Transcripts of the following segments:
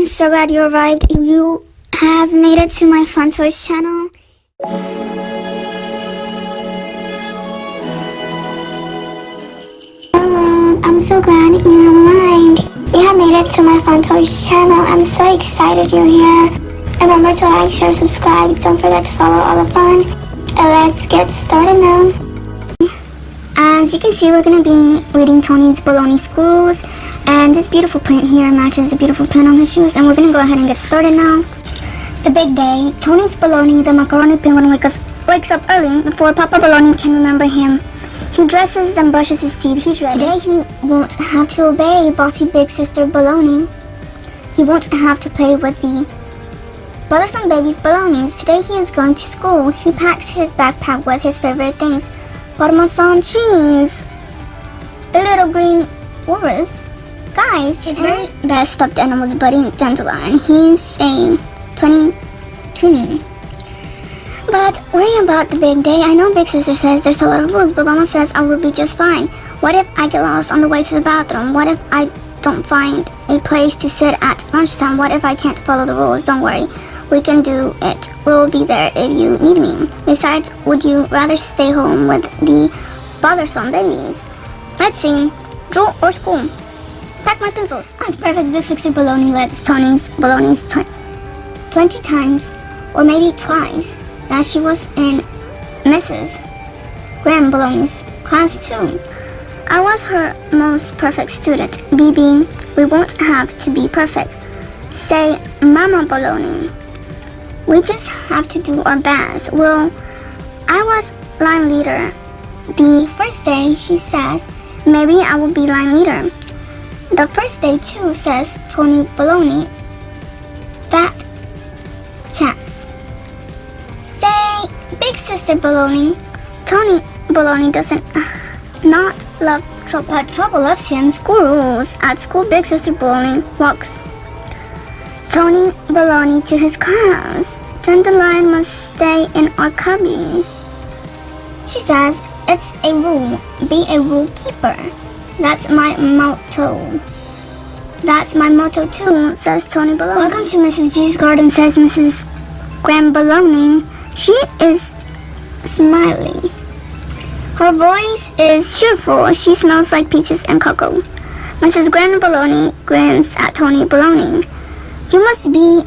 so glad you arrived. You have made it to my Fun Toys channel. Hello, I'm so glad you arrived. You have made it to my Fun Toys channel. I'm so excited you're here. Remember to like, share, subscribe. Don't forget to follow all the fun. And let's get started now. As you can see, we're going to be reading Tony's Baloney School Rules. And this beautiful print here matches the beautiful print on his shoes. And we're going to go ahead and get started now. The big day. Tony's Baloney, the macaroni penguin, wakes up early before Papa Baloney can remember him. He dresses and brushes his teeth. He's ready. Today he won't have to obey bossy big sister Baloney. He won't have to play with the bothersome baby's balonies. Today he is going to school. He packs his backpack with his favorite things. Parmesan cheese. A little green walrus. Guys, his very best stuffed animal is Buddy Dandelion. He's a 20. But worry about the big day. I know Big Sister says there's a lot of rules, but Mama says I will be just fine. What if I get lost on the way to the bathroom? What if I don't find a place to sit at lunchtime? What if I can't follow the rules? Don't worry. We can do it. We'll be there if you need me. Besides, would you rather stay home with the bothersome babies? Let's see. Draw or school? Pack my pencils. Oh, it's perfect. Big Sister Baloney lets Tony's balonies 20 times, or maybe twice, that she was in Mrs. Graham Baloney's class too. I was her most perfect student. BB, we won't have to be perfect. Say, Mama Baloney. We just have to do our best. Well, I was line leader. The first day, she says, maybe I will be line leader. The first day too, says Tony Baloney. Fat chats. Say, Big Sister Baloney. Tony Baloney doesn't not love trouble, but trouble loves him. School rules. At school, Big Sister Baloney walks Tony Baloney to his class. Dandelion must stay in our cubbies. She says, it's a rule. Be a rule keeper. That's my motto. That's my motto too, says Tony Baloney. Welcome to Mrs. G's garden, says Mrs. Graham Baloney. She is smiling. Her voice is cheerful. She smells like peaches and cocoa. Mrs. Graham Baloney grins at Tony Baloney. You must be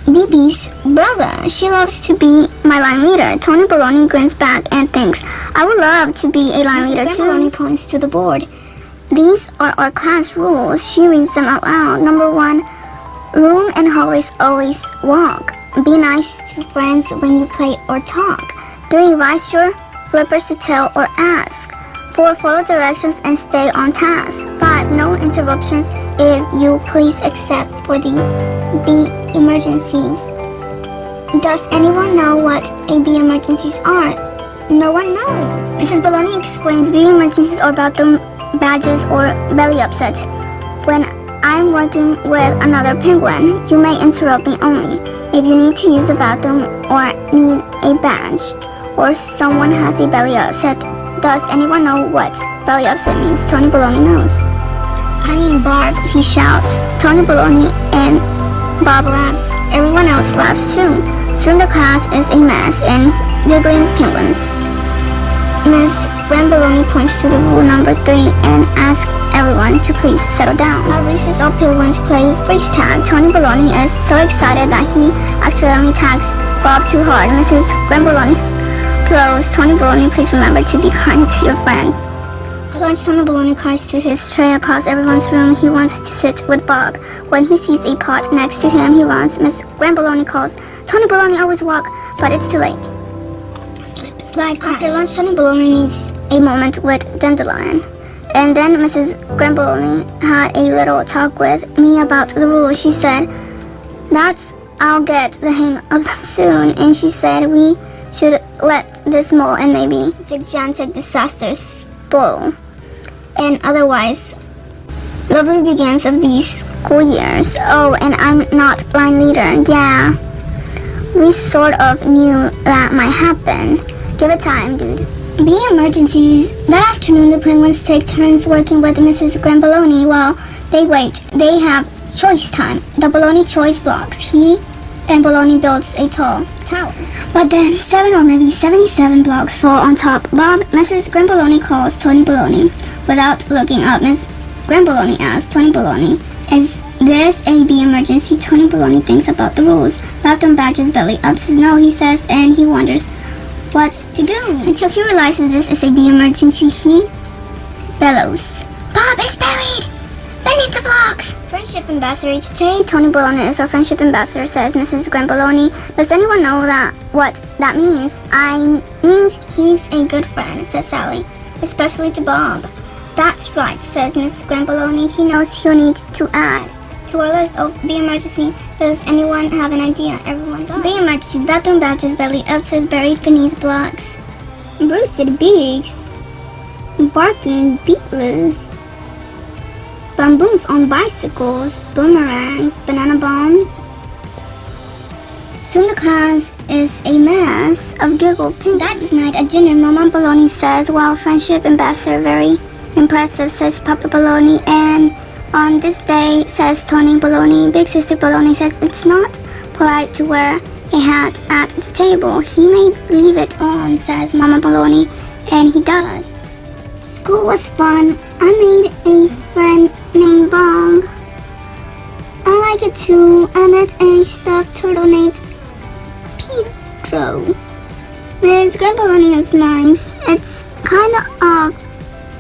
BB's brother. She loves to be my line leader. Tony Baloney grins back and thinks, I would love to be a line leader too. Baloney points to the board. These are our class rules. She reads them out loud. Number 1, room and hallways always walk. Be nice to friends when you play or talk. 3, rise your flippers to tell or ask. 4, follow directions and stay on task. 5, no interruptions if you please, except for the B emergencies. Does anyone know what A B emergencies are? No one knows. Mrs. Baloney explains B emergencies are about the badges or belly upset. When I'm working with another penguin, you may interrupt me only if you need to use the bathroom or need a badge, or someone has a belly upset. Does anyone know what belly upset means? Tony Baloney knows. I mean Barb, he shouts. Tony Baloney and Bob laughs. Everyone else laughs too. Soon the class is a mess and giggling penguins. Miss Graham Baloney points to the rule number 3 and asks everyone to please settle down. At recess, all penguins play freeze tag. Tony Baloney is so excited that he accidentally tags Bob too hard. Mrs. Graham Baloney flows. Tony Baloney, please remember to be kind to your friends. At lunch, Tony Baloney cries to his tray across everyone's room. He wants to sit with Bob. When he sees a pot next to him, he runs. Miss Graham Baloney calls. Tony Baloney always walk, but it's too late. Slide crash. After lunch, Tony Baloney needs a moment with Dandelion. And then Mrs. Graham Baloney had a little talk with me about the rules. She said, I'll get the hang of them soon. And she said we should let this mole and maybe gigantic disasters spoil and otherwise lovely begins of these school years. Oh, and I'm not line leader. Yeah, we sort of knew that might happen. Give it time, dude. B emergencies. That afternoon, the penguins take turns working with Mrs. Graham Baloney while they wait. They have Choice time. The Baloney choice blocks. He and Baloney builds a tall tower. But then 7 or maybe 77 blocks fall on top. Bob, Mrs. Grambaloney calls Tony Baloney. Without looking up, Miss Grambaloney asks Tony Baloney, is this a bee emergency? Tony Baloney thinks about the rules. Bob don't badge his belly up says no, he says, and he wonders what to do. Until he realizes this is a bee emergency, he bellows, Bob is buried! Beneath the blocks! Friendship ambassador today. Tony Baloney is our friendship ambassador, says Mrs. Grambaloney. Does anyone know what that means? I means he's a good friend, says Sally, especially to Bob. That's right, says Mrs. Grambaloney. He knows he'll need to add to our list of bee emergency. Does anyone have an idea? Everyone does. Bee emergency. Bathroom badges belly up says buried beneath blocks. Roosted beaks. Barking beetlers. Bamboos on bicycles, boomerangs, banana bombs. Soon the class is a mass of giggle pink. That night at dinner, Mama Baloney says, wow, friendship ambassador, very impressive, says Papa Baloney. And on this day, says Tony Baloney, Big Sister Baloney says, it's not polite to wear a hat at the table. He may leave it on, says Mama Baloney, and he does. School was fun. I made a friend named Bob. I like it too. I met a stuffed turtle named Pedro. Miss Grambaloney is nice. It's kind of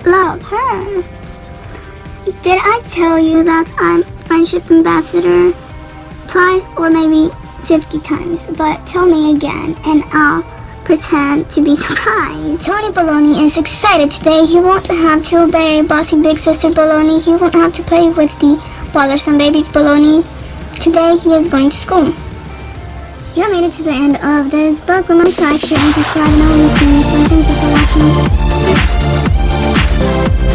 love her. Did I tell you that I'm friendship ambassador? Twice or maybe 50 times, but tell me again and I'll pretend to be surprised. Tony Baloney is excited today. He won't have to obey bossy Big Sister Baloney. He won't have to play with the bothersome babies Baloney. Today he is going to school. You have made it to the end of this book. Remember to like, share, and subscribe and all these things. So thank you for watching.